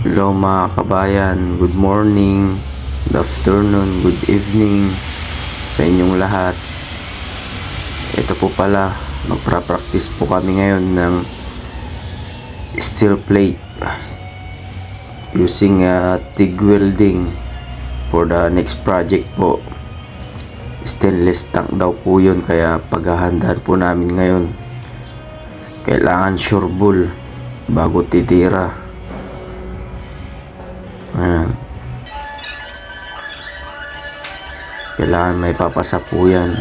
Hello mga kabayan, good morning, good afternoon, good evening sa inyong lahat. Ito po pala, magpra-practice po kami ngayon ng steel plate using TIG welding for the next project po. Stainless tank daw po yun, kaya paghahandaan po namin ngayon. Kailangan sure ball bago titira. Ayan. Kailangan may papasa po yan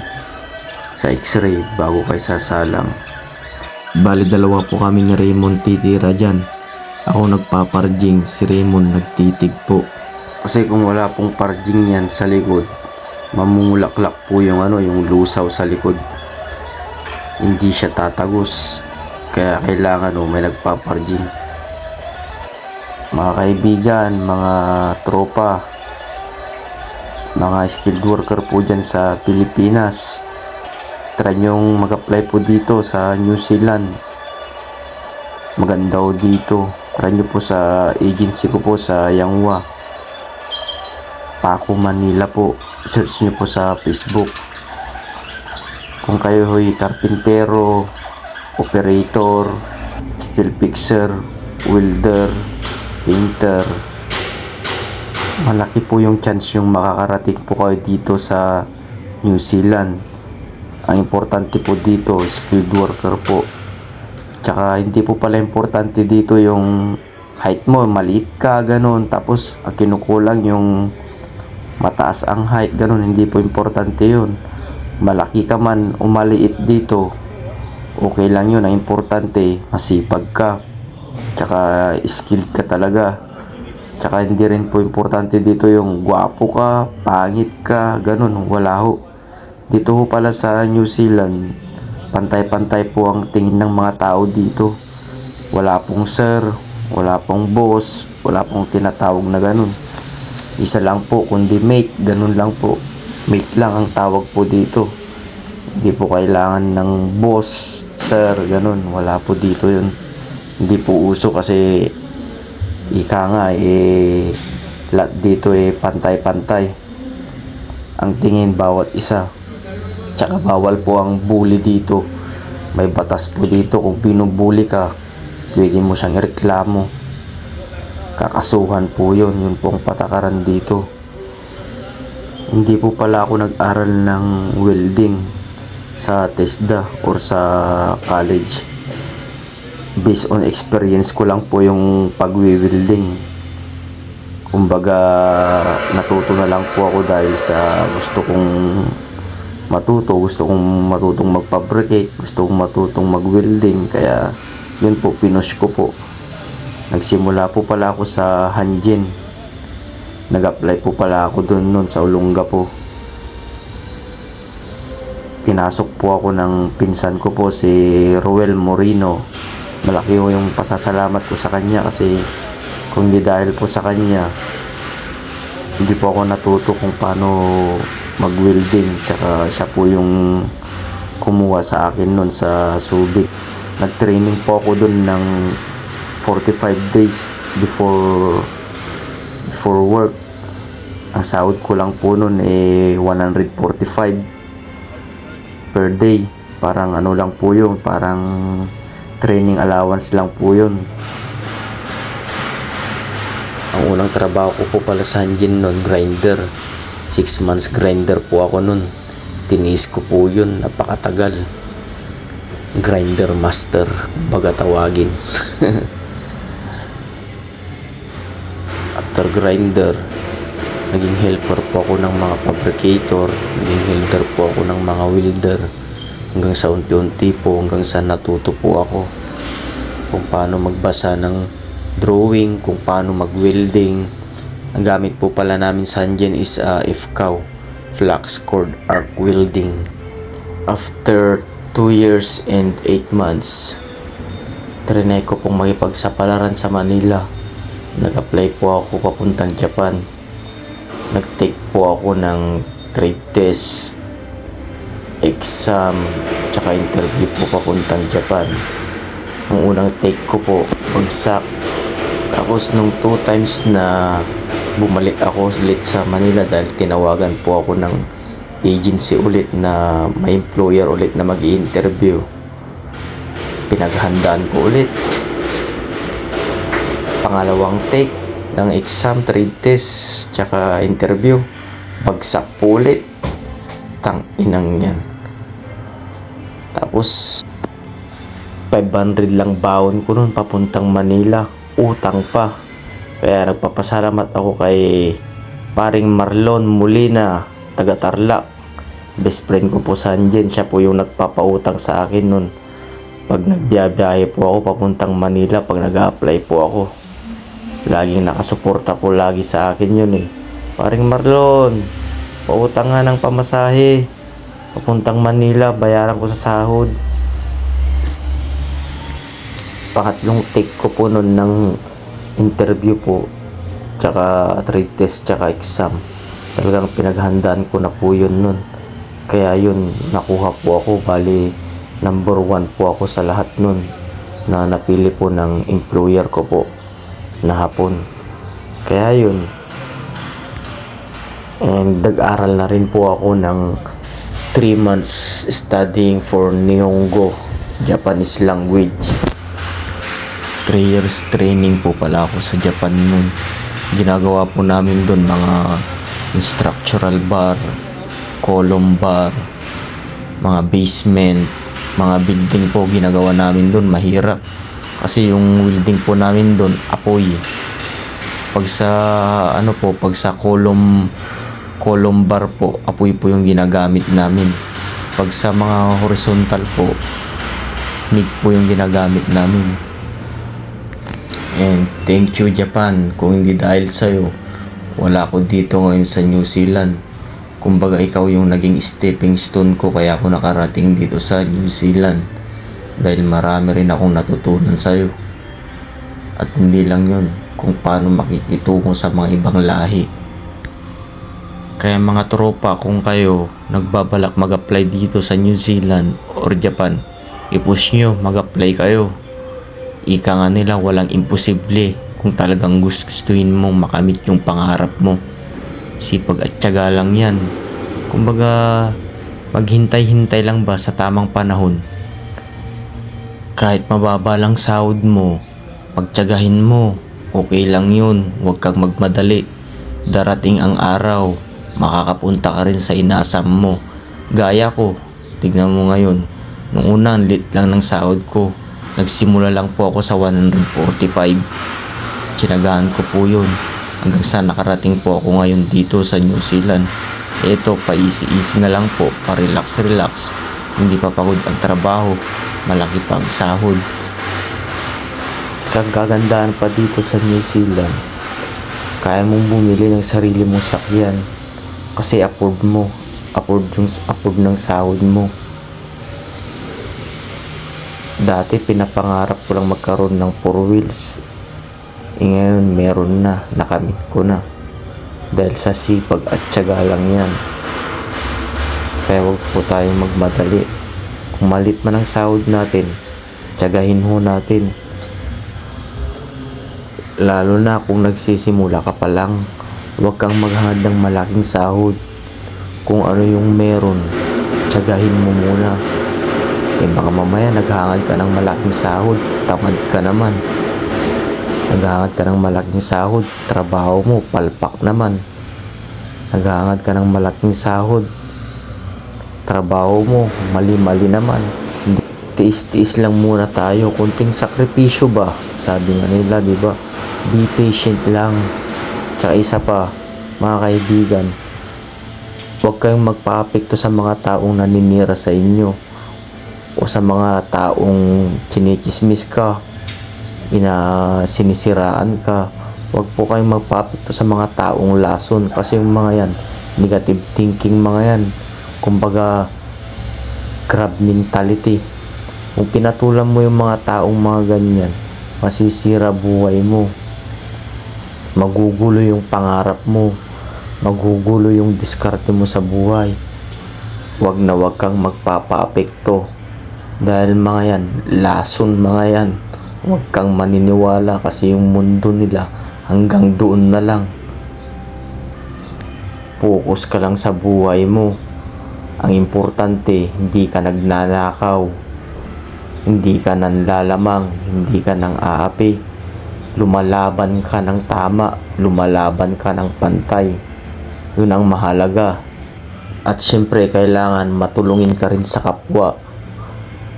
sa x-ray bago kayo sasalang. Bali dalawa po kami ni Raymond titira dyan. Ako nagpaparjing, si Raymond nagtitig po. Kasi kung wala pong parjing yan sa likod, mamumulaklak po yung yung lusaw sa likod. Hindi siya tatagos. Kaya kailangan may nagpaparjing. Mga kaibigan, mga tropa, mga skilled worker po dyan sa Pilipinas, try nyong mag-apply po dito sa New Zealand. Maganda po dito. Try nyo po sa agency ko po sa Yanghua, Paco, Manila po. Search nyo po sa Facebook. Kung kayo ho'y karpintero, operator, steel fixer, welder, painter, malaki po yung chance yung makakarating po kayo dito sa New Zealand. Ang importante po dito, skilled worker po. Tsaka hindi po pala importante dito yung height mo, maliit ka, ganun. Tapos ang kinukulang yung mataas ang height, ganun. Hindi po importante yun. Malaki ka man o maliit dito, okay lang yun. Ang importante, masipag ka. Tsaka skilled ka talaga. Tsaka hindi rin po importante dito yung gwapo ka, pangit ka, ganun. Wala ho. Dito ho pala sa New Zealand, pantay-pantay po ang tingin ng mga tao dito. Wala pong sir, wala pong boss, wala pong tinatawag na ganun. Isa lang po, kundi mate, ganun lang po. Mate lang ang tawag po dito. Hindi po kailangan ng boss, sir, ganun. Wala po dito yun. Hindi po uso kasi ika nga lahat dito pantay-pantay ang tingin bawat isa. Tsaka bawal po ang bully dito. May batas po dito, kung binubuli ka, pwede mo siyang ireklamo. Kakasuhan po yun. Yun po ang patakaran dito. Hindi po pala ako nag-aral ng welding sa TESDA or sa college. Based on experience ko lang po yung pag-welding. Kumbaga, natuto na lang po ako dahil sa gusto kong matutong mag-fabricate, gusto kong matutong mag-welding. Kaya yun po, pinush ko po. Nagsimula po pala ako sa Hanjin. Nag-apply po pala ako doon sa Olonga po. Pinasok po ako ng pinsan ko po, si Roel Moreno. Malaki po yung pasasalamat ko sa kanya, kasi kung hindi dahil po sa kanya, hindi po ako natuto kung paano mag-welding. Tsaka siya po yung kumuha sa akin nun sa Subic. Nag-training po ako dun ng 45 days before work. Ang sahod ko lang po nun 145 per day. Parang lang po yun, parang training allowance lang po yun. Ang unang trabaho ko po pala sa Hanjin nun, grinder. 6 months grinder po ako nun. Tiniis ko po yun, napakatagal. Grinder master, baga tawagin. After grinder, naging helper po ako ng mga fabricator, naging helper po ako ng mga welder. Hanggang sa unti-unti po, hanggang sa natuto po ako kung paano magbasa ng drawing, kung paano mag-welding. Ang gamit po pala namin sa Hanjin is FCAW, Flux Cord Arc Welding. After 2 years and 8 months, trinay ko pong makipagsapalaran sa Manila. Nag-apply po ako papuntang Japan. Nag-take po ako ng trade test, exam, tsaka interview po papuntang Japan. Ang unang take ko po, bagsak. Tapos nung 2 times na bumalik ako ulit sa Manila dahil tinawagan po ako ng agency ulit na may employer ulit na mag-i-interview. Pinaghandaan ko ulit. Pangalawang take ng exam, trade test, tsaka interview. Bagsak po ulit. Inang yan. Tapos 500 lang baon ko nun papuntang Manila. Utang pa. Kaya nagpapasalamat ako kay paring Marlon Molina, taga Tarlac. Best friend ko po sa andyan. Siya po yung nagpapautang sa akin nun. Pag nagbiyabiyahe po ako papuntang Manila, pag nag-a-apply po ako. Laging nakasuporta po lagi sa akin yun eh. Paring Marlon, pautang nga ng pamasahe. Papuntang Manila, bayaran ko sa sahod. Pangatlong take ko po nun ng interview po, tsaka trade test, tsaka exam. Talagang pinaghandaan ko na po yun nun. Kaya yun, nakuha po ako. Bali, number 1 po ako sa lahat nun na napili po ng employer ko po na hapon. Kaya yun. And nag-aral na rin po ako ng 3 months studying for Nihongo, Japanese language. 3 years training po pala ako sa Japan nun. Ginagawa po namin dun mga structural bar, column bar, mga basement, mga building po ginagawa namin dun. Mahirap kasi yung welding po namin dun apoy. Pag sa column bar po, apoy po yung ginagamit namin. Pag sa mga horizontal po, MIG po yung ginagamit namin. And thank you Japan, kung hindi dahil sa'yo, wala ako dito ngayon sa New Zealand. Kumbaga ikaw yung naging stepping stone ko kaya ako nakarating dito sa New Zealand. Dahil marami rin akong natutunan sa'yo. At hindi lang yun, kung paano makikitungo sa mga ibang lahi. Kaya mga tropa, kung kayo nagbabalak mag-apply dito sa New Zealand or Japan, i-push nyo, mag-apply kayo. Ika nga nila, walang imposible kung talagang gustuhin mong makamit yung pangarap mo. Sipag at tiyaga lang yan. Kumbaga, maghintay-hintay lang ba sa tamang panahon. Kahit mababa lang sahod mo, pagtiyagahin mo, okay lang yun. Huwag kang magmadali. Darating ang araw, makakapunta ka rin sa inasam mo. Gaya ko, tignan mo ngayon. Nung una, lit lang ng sahod ko. Nagsimula lang po ako sa 145. Tinagaan ko po yun hanggang sa nakarating po ako ngayon dito sa New Zealand. Ito, pa-easy-easy na lang po, pa-relax-relax. Hindi pa pagod ang trabaho, malaki pa ang sahod. Kagagandaan pa dito sa New Zealand, kaya mong bumili ng sarili mong sakyan kasi afford mo, afford ng sahod mo. Dati pinapangarap ko lang magkaroon ng 4 wheels. Ngayon meron na, nakamit ko na. Dahil sa sipag at tiyaga lang yan. Kaya huwag po tayong magmadali. Kung malit man ang sahod natin, tiyagahin ho natin. Lalo na kung nagsisimula ka pa lang, huwag kang maghangad ng malaking sahod. Kung ano yung meron, tiyagahin mo muna. Baka mamaya naghangad ka ng malaking sahod, tamad ka naman. Naghangad ka ng malaking sahod, trabaho mo palpak naman. Naghangad ka ng malaking sahod, trabaho mo mali-mali naman. Tiis-tiis lang muna tayo, kunting sakripisyo ba? Sabi nga nila, di ba? Be patient lang. Tsaka isa pa, mga kaibigan, huwag kayong magpa-apekto sa mga taong naninira sa inyo o sa mga taong chinichismis ka, sinisiraan ka. Huwag po kayong magpa-apekto sa mga taong lason kasi yung mga yan, negative thinking mga yan. Kumbaga, crab mentality. Kung pinatulan mo yung mga taong mga ganyan, masisira buhay mo. Magugulo yung pangarap mo. Magugulo yung diskarte mo sa buhay. Huwag na huwag kang magpapa-apekto. Dahil mga yan, lason mga yan. Huwag kang maniniwala kasi yung mundo nila hanggang doon na lang. Focus ka lang sa buhay mo. Ang importante, hindi ka nagnanakaw, hindi ka nanlalamang, hindi ka nang aapi. Lumalaban ka ng tama, lumalaban ka ng pantay. Yun ang mahalaga. At syempre, kailangan matulungin ka rin sa kapwa.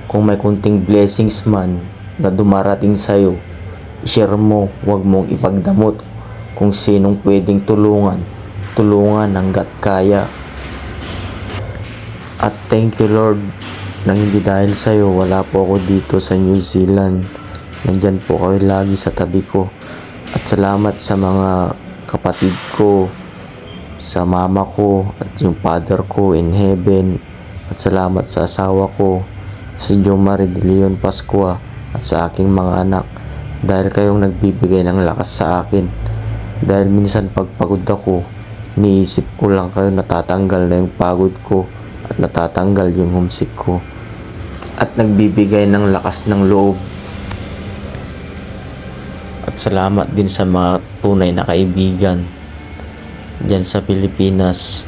Kung may kunting blessings man na dumarating sa'yo, i-share mo, huwag mong ipagdamot. Kung sinong pwedeng tulungan, tulungan hanggat kaya. At thank you Lord, nang hindi dahil sa'yo, wala po ako dito sa New Zealand. Nandyan po kayo lagi sa tabi ko. At salamat sa mga kapatid ko, sa mama ko, at yung father ko in heaven. At salamat sa asawa ko, si Jomari de Leon Pascua, at sa aking mga anak. Dahil kayong nagbibigay ng lakas sa akin. Dahil minsan pagpagod ako, niisip ko lang kayo, natatanggal na yung pagod ko at natatanggal yung homesick ko. At nagbibigay ng lakas ng loob. At salamat din sa mga tunay na kaibigan diyan sa Pilipinas.